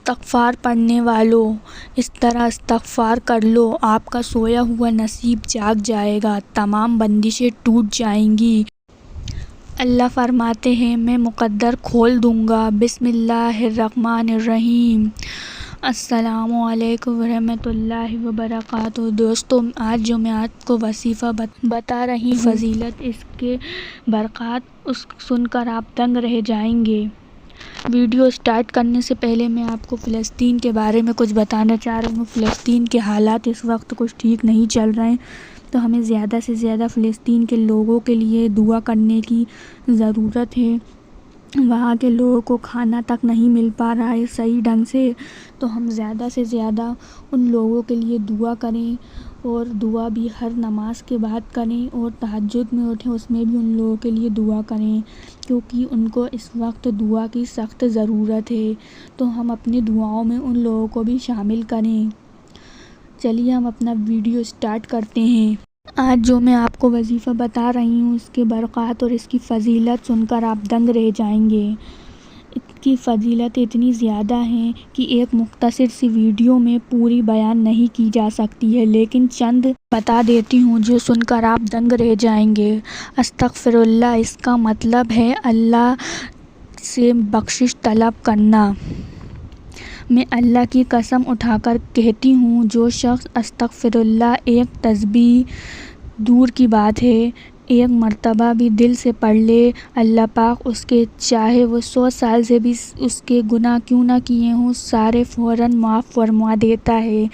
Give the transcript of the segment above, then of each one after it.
استغفار پڑھنے والوں، اس طرح استغفار کر لو، آپ کا سویا ہوا نصیب جاگ جائے گا، تمام بندشیں ٹوٹ جائیں گی۔ اللہ فرماتے ہیں میں مقدر کھول دوں گا۔ بسم اللہ الرحمن الرحیم۔ السلام علیکم ورحمۃ اللہ وبرکاتہ۔ دوستو، آج جو میں آپ کو وظیفہ بتا رہی ہوں، فضیلت، اس کے برکات سن کر آپ دنگ رہ جائیں گے۔ ویڈیو سٹارٹ کرنے سے پہلے میں آپ کو فلسطین کے بارے میں کچھ بتانا چاہ رہی ہوں۔ فلسطین کے حالات اس وقت کچھ ٹھیک نہیں چل رہے ہیں، تو ہمیں زیادہ سے زیادہ فلسطین کے لوگوں کے لیے دعا کرنے کی ضرورت ہے۔ وہاں کے لوگوں کو کھانا تک نہیں مل پا رہا ہے صحیح ڈھنگ سے، تو ہم زیادہ سے زیادہ ان لوگوں کے لیے دعا کریں، اور دعا بھی ہر نماز کے بعد کریں، اور تہجد میں اٹھیں اس میں بھی ان لوگوں کے لیے دعا کریں، کیونکہ ان کو اس وقت دعا کی سخت ضرورت ہے۔ تو ہم اپنی دعاؤں میں ان لوگوں کو بھی شامل کریں۔ چلیے ہم اپنا ویڈیو سٹارٹ کرتے ہیں۔ آج جو میں آپ کو وظیفہ بتا رہی ہوں، اس کے برکات اور اس کی فضیلت سن کر آپ دنگ رہ جائیں گے۔ اس کی فضیلت اتنی زیادہ ہیں کہ ایک مختصر سی ویڈیو میں پوری بیان نہیں کی جا سکتی ہے، لیکن چند بتا دیتی ہوں جو سن کر آپ دنگ رہ جائیں گے۔ استغفر اللہ، اس کا مطلب ہے اللہ سے بخشش طلب کرنا۔ میں اللہ کی قسم اٹھا کر کہتی ہوں، جو شخص استغفر اللہ ایک تسبیح دور کی بات ہے، ایک مرتبہ بھی دل سے پڑھ لے، اللہ پاک اس کے چاہے وہ 100 سال سے بھی اس کے گناہ کیوں نہ کیے ہوں، سارے فوراً معاف فرما دیتا ہے۔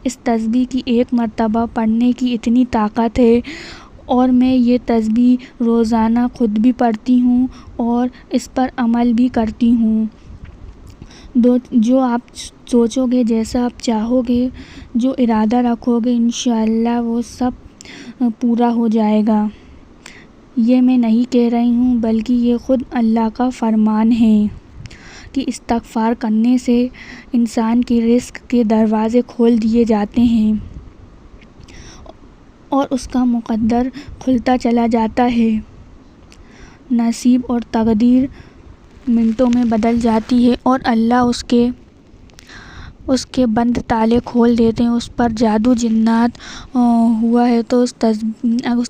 اس تسبیح کی ایک مرتبہ پڑھنے کی اتنی طاقت ہے، اور میں یہ تسبیح روزانہ خود بھی پڑھتی ہوں اور اس پر عمل بھی کرتی ہوں۔ جو آپ سوچو گے، جیسا آپ چاہو گے، جو ارادہ رکھو گے، انشاءاللہ وہ سب پورا ہو جائے گا۔ یہ میں نہیں کہہ رہی ہوں، بلکہ یہ خود اللہ کا فرمان ہے کہ استغفار کرنے سے انسان کے رزق کے دروازے کھول دیے جاتے ہیں، اور اس کا مقدر کھلتا چلا جاتا ہے۔ نصیب اور تقدیر منٹوں میں بدل جاتی ہے، اور اللہ اس کے بند تالے کھول دیتے ہیں۔ اس پر جادو جنات ہوا ہے تو اس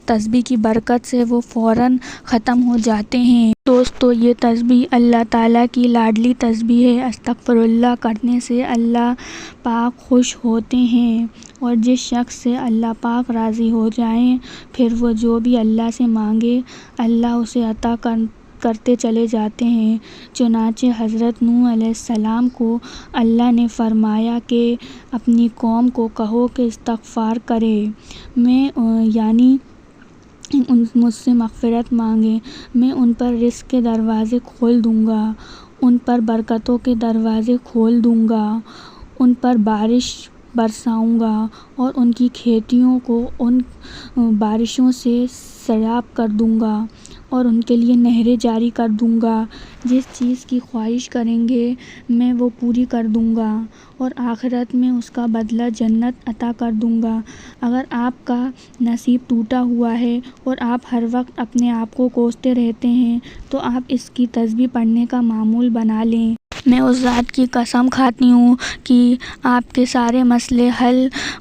تسبیح کی برکت سے وہ فوراً ختم ہو جاتے ہیں۔ دوستو، یہ تسبیح اللہ تعالیٰ کی لاڈلی تسبیح ہے۔ استغفر اللہ کرنے سے اللہ پاک خوش ہوتے ہیں، اور جس شخص سے اللہ پاک راضی ہو جائیں، پھر وہ جو بھی اللہ سے مانگے، اللہ اسے عطا کرتے چلے جاتے ہیں۔ چنانچہ حضرت نوح علیہ السلام کو اللہ نے فرمایا کہ اپنی قوم کو کہو کہ استغفار کرے، یعنی مجھ سے مغفرت مانگے، میں ان پر رزق کے دروازے کھول دوں گا، ان پر برکتوں کے دروازے کھول دوں گا، ان پر بارش برساؤں گا، اور ان کی کھیتیوں کو ان بارشوں سے سیراب کر دوں گا، اور ان کے لیے نہریں جاری کر دوں گا۔ جس چیز کی خواہش کریں گے میں وہ پوری کر دوں گا، اور آخرت میں اس کا بدلہ جنت عطا کر دوں گا۔ اگر آپ کا نصیب ٹوٹا ہوا ہے اور آپ ہر وقت اپنے آپ کو کوستے رہتے ہیں، تو آپ اس کی تسبیح پڑھنے کا معمول بنا لیں۔ میں اس ذات کی قسم کھاتی ہوں کہ آپ کے سارے مسئلے حل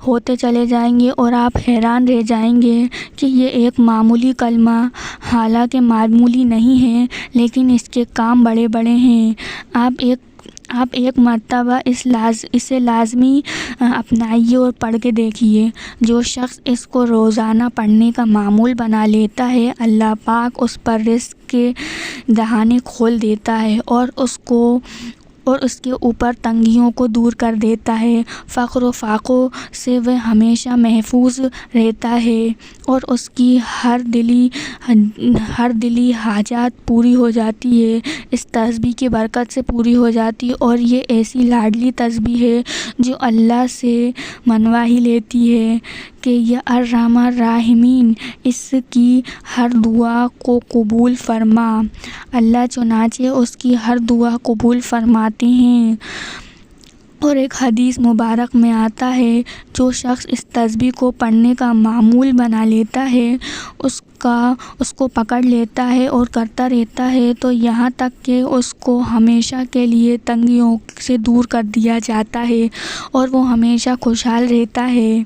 ہوتے چلے جائیں گے، اور آپ حیران رہ جائیں گے کہ یہ ایک معمولی کلمہ حالانکہ معمولی نہیں ہے، لیکن اس کے کام بڑے بڑے ہیں۔ آپ ایک مرتبہ اسے لازمی اپنائیے اور پڑھ کے دیکھیے۔ جو شخص اس کو روزانہ پڑھنے کا معمول بنا لیتا ہے، اللہ پاک اس پر رزق کے دہانے کھول دیتا ہے، اور اس کے اوپر تنگیوں کو دور کر دیتا ہے۔ فقر و فاقوں سے وہ ہمیشہ محفوظ رہتا ہے، اور اس کی ہر دلی حاجات پوری ہو جاتی ہے، اس تسبیح کی برکت سے پوری ہو جاتی ہے۔ اور یہ ایسی لاڈلی تسبیح ہے جو اللہ سے منوا ہی لیتی ہے کہ یا ارحمر الراحمین، اس کی ہر دعا کو قبول فرما۔ اللہ چنانچہ اس کی ہر دعا قبول فرماتے ہیں، اور ایک حدیث مبارک میں آتا ہے جو شخص اس تسبیح کو پڑھنے کا معمول بنا لیتا ہے اس کو پکڑ لیتا ہے اور کرتا رہتا ہے تو یہاں تک کہ اس کو ہمیشہ کے لیے تنگیوں سے دور کر دیا جاتا ہے اور وہ ہمیشہ خوشحال رہتا ہے۔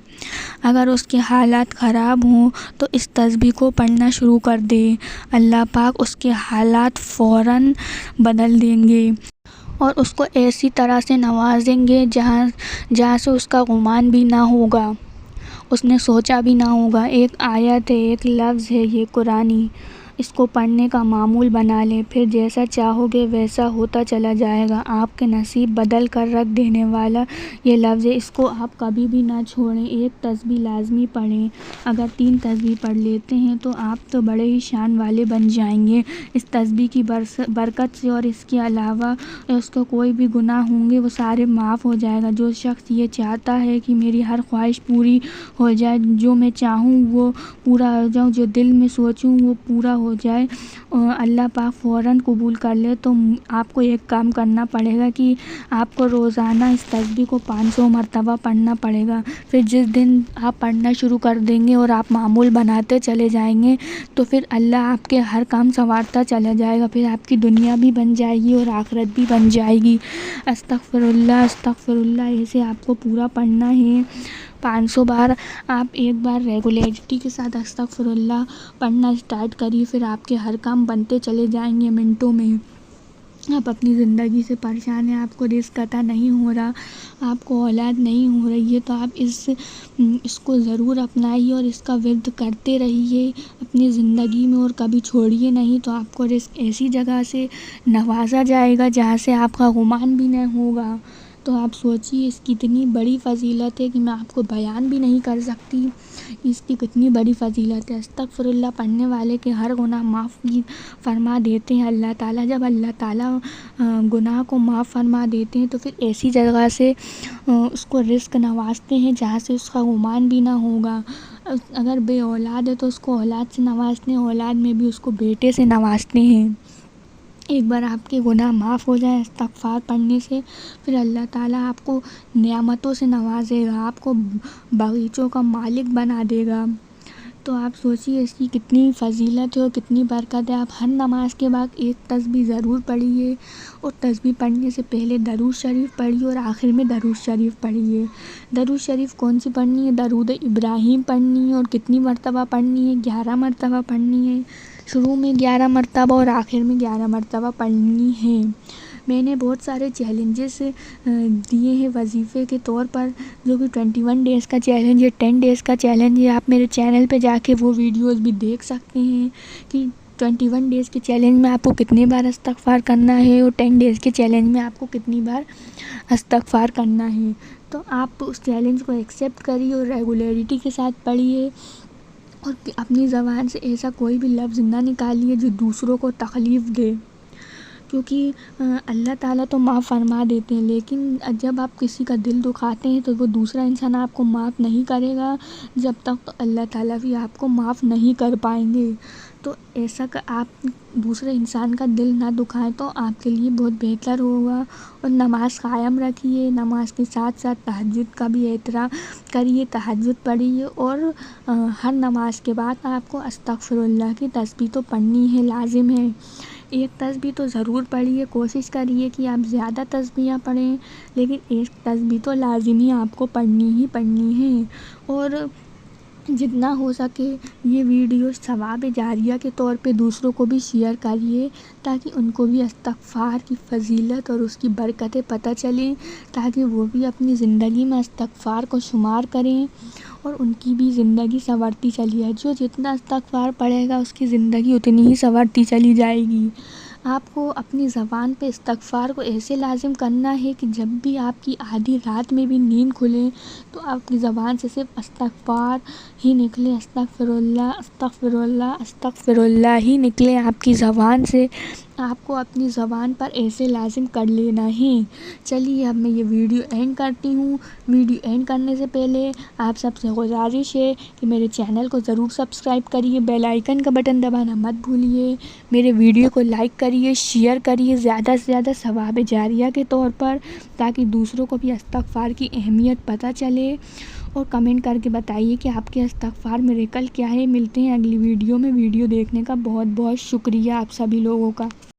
اگر اس کے حالات خراب ہوں تو اس تسبیح کو پڑھنا شروع کر دے، اللہ پاک اس کے حالات فوراً بدل دیں گے اور اس کو ایسی طرح سے نوازیں گے جہاں سے اس کا گمان بھی نہ ہوگا، اس نے سوچا بھی نہ ہوگا۔ ایک آیت ہے، ایک لفظ ہے یہ قرآنی، اس کو پڑھنے کا معمول بنا لیں، پھر جیسا چاہو گے ویسا ہوتا چلا جائے گا۔ آپ کے نصیب بدل کر رکھ دینے والا یہ لفظ ہے، اس کو آپ کبھی بھی نہ چھوڑیں۔ ایک تسبیح لازمی پڑھیں، اگر 3 تسبیح پڑھ لیتے ہیں تو آپ تو بڑے ہی شان والے بن جائیں گے۔ اس تسبیح کی برکت سے اور اس کے علاوہ اس کو کوئی بھی گناہ ہوں گے وہ سارے معاف ہو جائے گا۔ جو شخص یہ چاہتا ہے کہ میری ہر خواہش پوری ہو جائے، جو میں چاہوں وہ پورا ہو جاؤں، جو دل میں سوچوں وہ پورا ہو جائے، اللہ پاک فوراً قبول کر لے، تو آپ کو ایک کام کرنا پڑے گا کہ آپ کو روزانہ اس تسبیح کو 500 مرتبہ پڑھنا پڑے گا۔ پھر جس دن آپ پڑھنا شروع کر دیں گے اور آپ معمول بناتے چلے جائیں گے تو پھر اللہ آپ کے ہر کام سنوارتا چلا جائے گا، پھر آپ کی دنیا بھی بن جائے گی اور آخرت بھی بن جائے گی۔ استغفر اللہ استغفر اللہ، ایسے آپ کو پورا پڑھنا ہے 500 بار۔ آپ ایک بار ریگولیرٹی کے ساتھ استغفر اللہ پڑھنا اسٹارٹ کریے، پھر آپ کے ہر کام بنتے چلے جائیں گے منٹوں میں۔ آپ اپنی زندگی سے پریشان ہیں، آپ کو رزق عطا نہیں ہو رہا، آپ کو اولاد نہیں ہو رہی ہے، تو آپ اس کو ضرور اپنائیے اور اس کا ورد کرتے رہیے اپنی زندگی میں اور کبھی چھوڑیے نہیں، تو آپ کو رزق ایسی جگہ سے نوازا جائے گا جہاں سے آپ کا گمان بھی نہیں ہوگا۔ تو آپ سوچیے اس کی اتنی بڑی فضیلت ہے کہ میں آپ کو بیان بھی نہیں کر سکتی، اس کی کتنی بڑی فضیلت ہے۔ استغفر اللہ پڑھنے والے کے ہر گناہ معاف فرما دیتے ہیں اللہ تعالیٰ۔ جب اللہ تعالیٰ گناہ کو معاف فرما دیتے ہیں تو پھر ایسی جگہ سے اس کو رزق نوازتے ہیں جہاں سے اس کا گمان بھی نہ ہوگا۔ اگر بے اولاد ہے تو اس کو اولاد سے نوازتے ہیں، اولاد میں بھی اس کو بیٹے سے نوازتے ہیں۔ ایک بار آپ کے گناہ معاف ہو جائیں استغفار پڑھنے سے، پھر اللہ تعالیٰ آپ کو نعمتوں سے نوازے گا، آپ کو باغیچوں کا مالک بنا دے گا۔ تو آپ سوچیے اس کی کتنی فضیلت ہے اور کتنی برکت ہے۔ آپ ہر نماز کے بعد ایک تسبیح ضرور پڑھیے اور تسبیح پڑھنے سے پہلے درود شریف پڑھیے اور آخر میں درود شریف پڑھیے۔ درود شریف کون سی پڑھنی ہے؟ درود ابراہیم پڑھنی ہے، اور کتنی مرتبہ پڑھنی ہے؟ 11 مرتبہ پڑھنی ہے۔ شروع میں 11 مرتبہ اور آخر میں 11 مرتبہ پڑھنی ہے۔ میں نے بہت سارے چیلنجز دیے ہیں وظیفے کے طور پر، جو کہ 21 ڈیز کا چیلنج ہے، 10 ڈیز کا چیلنج ہے۔ آپ میرے چینل پہ جا کے وہ ویڈیوز بھی دیکھ سکتے ہیں کہ 21 ڈیز کے چیلنج میں آپ کو کتنی بار استغفار کرنا ہے اور 10 ڈیز کے چیلنج میں آپ کو کتنی بار استغفار کرنا ہے۔ تو آپ اس چیلنج کو ایکسیپٹ کریے اور ریگولیرٹی کے ساتھ پڑھیے، اور اپنی زبان سے ایسا کوئی بھی لفظ نہ نکالیے جو دوسروں کو تکلیف دے، کیونکہ اللہ تعالیٰ تو معاف فرما دیتے ہیں، لیکن جب آپ کسی کا دل دکھاتے ہیں تو وہ دوسرا انسان آپ کو معاف نہیں کرے گا جب تک تو اللہ تعالیٰ بھی آپ کو معاف نہیں کر پائیں گے۔ تو ایسا کہ آپ دوسرے انسان کا دل نہ دکھائیں تو آپ کے لیے بہت بہتر ہوگا۔ اور نماز قائم رکھیے، نماز کے ساتھ ساتھ تہجد کا بھی احترام کریے، تہجد پڑھیے، اور ہر نماز کے بعد آپ کو استغفر اللہ کی تسبیح تو پڑھنی ہے، لازم ہے۔ ایک تسبیح تو ضرور پڑھیے، کوشش کریے کہ آپ زیادہ تسبیحاں پڑھیں، لیکن ایک تسبیح تو لازمی آپ کو پڑھنی ہی پڑھنی ہے۔ اور جتنا ہو سکے یہ ویڈیو ثواب جاریہ کے طور پہ دوسروں کو بھی شیئر کریے، تاکہ ان کو بھی استغفار کی فضیلت اور اس کی برکتیں پتہ چلیں، تاکہ وہ بھی اپنی زندگی میں استغفار کو شمار کریں اور ان کی بھی زندگی سنورتی چلی جائے۔ جو جتنا استغفار پڑھے گا اس کی زندگی اتنی ہی سنورتی چلی جائے گی۔ آپ کو اپنی زبان پہ استغفار کو ایسے لازم کرنا ہے کہ جب بھی آپ کی آدھی رات میں بھی نیند کھلے تو آپ کی زبان سے صرف استغفار ہی نکلے، استغفر اللہ استغفر اللہ استغفر اللہ ہی نکلے آپ کی زبان سے۔ آپ کو اپنی زبان پر ایسے لازم کر لینا ہے۔ چلیے اب میں یہ ویڈیو اینڈ کرتی ہوں۔ ویڈیو اینڈ کرنے سے پہلے آپ سب سے گزارش ہے کہ میرے چینل کو ضرور سبسکرائب کریے، بیل آئیکن کا بٹن دبانا مت بھولیے، میرے ویڈیو کو لائک کریے، شیئر کریے زیادہ سے زیادہ ثواب جاریہ کے طور پر، تاکہ دوسروں کو بھی استغفار کی اہمیت پتہ چلے، اور کمنٹ کر کے بتائیے کہ آپ کے استغفار میریکل کیا ہے۔ ملتے ہیں اگلی ویڈیو میں۔ ویڈیو دیکھنے کا بہت بہت شکریہ آپ سبھی لوگوں کا۔